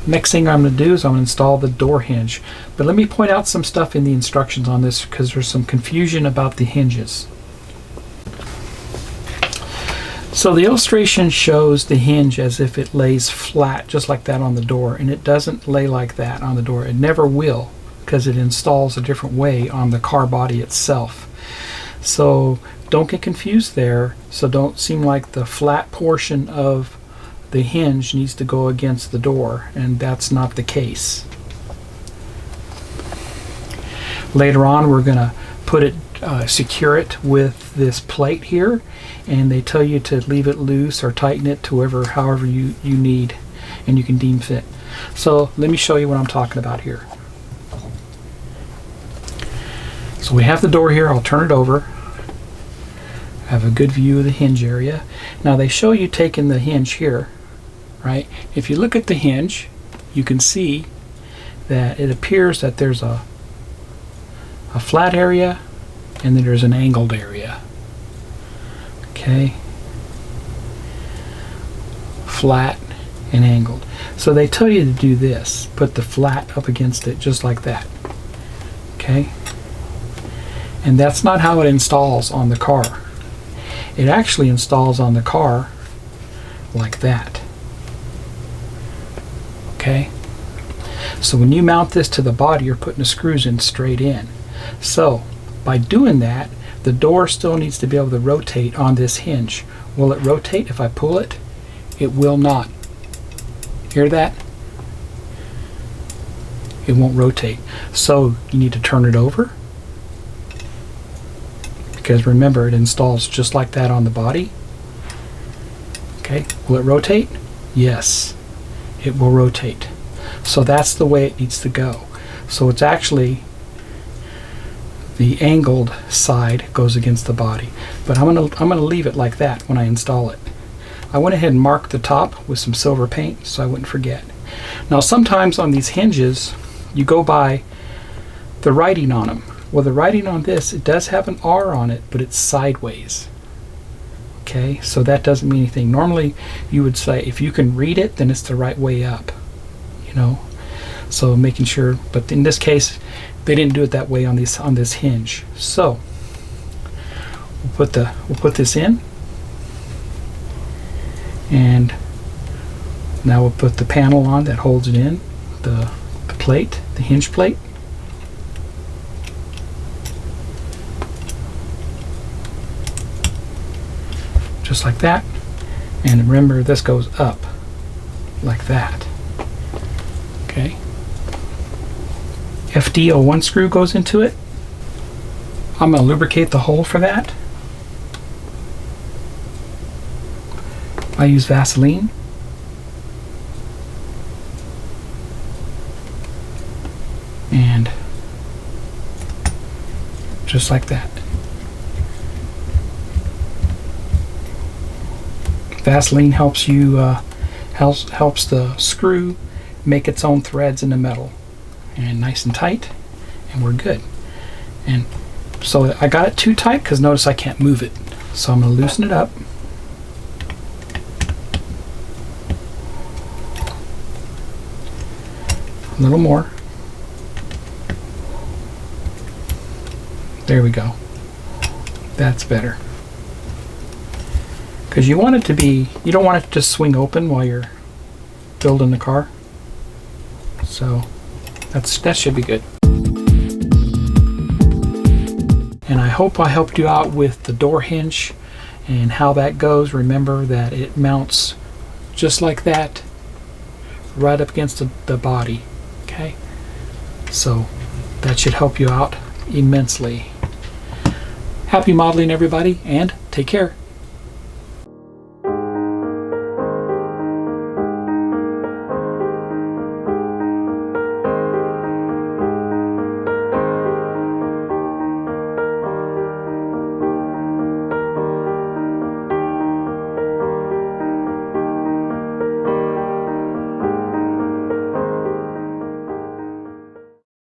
Next thing I'm going to do is I'm going to install the door hinge. But let me point out some stuff in the instructions on this because there's some confusion about the hinges. So the illustration shows the hinge as if it lays flat just like that on the door, and it doesn't lay like that on the door. It never will because it installs a different way on the car body itself. So don't get confused there. So don't seem like the flat portion of the hinge needs to go against the door, and that's not the case. Later on we're going to put it secure it with this plate here, and they tell you to leave it loose or tighten it to however you need and you can deem fit. So let me show you what I'm talking about here. So we have the door here. I'll turn it over. Have a good view of the hinge area. Now they show you taking the hinge here, right? If you look at the hinge, you can see that it appears that there's a flat area and then there's an angled area. Okay, flat and angled. So they tell you to do this, put the flat up against it just like that. Okay, and that's not how it installs on the car. It actually installs on the car like that. Okay, so when you mount this to the body, you're putting the screws in straight in. So by doing that, the door still needs to be able to rotate on this hinge. Will it rotate if I pull it? It will not. Hear that? It won't rotate. So you need to turn it over, because remember, it installs just like that on the body. Okay, will it rotate? Yes, it will rotate. So that's the way it needs to go. So it's actually the angled side goes against the body, but I'm gonna leave it like that when I install it. I went ahead and marked the top with some silver paint so I wouldn't forget. Now sometimes on these hinges you go by the writing on them. Well, the writing on this, it does have an R on it, but it's sideways. Okay, so that doesn't mean anything. Normally you would say if you can read it, then it's the right way up, you know. So making sure, but in this case they didn't do it that way on this hinge. So we'll put this in, and now we'll put the panel on that holds it in, the plate, the hinge plate. Just like that. And remember, this goes up like that. Okay. FD01 screw goes into it. I'm going to lubricate the hole for that. I use Vaseline. And just like that. Vaseline helps you helps the screw make its own threads in the metal, and nice and tight, and we're good. And so I got it too tight because notice I can't move it, so I'm going to loosen it up. A little more. There we go. That's better. Because you want it to be, you don't want it to just swing open while you're building the car. So that should be good. And I hope I helped you out with the door hinge and how that goes. Remember that it mounts just like that right up against the body. Okay, so that should help you out immensely. Happy modeling, everybody, and take care.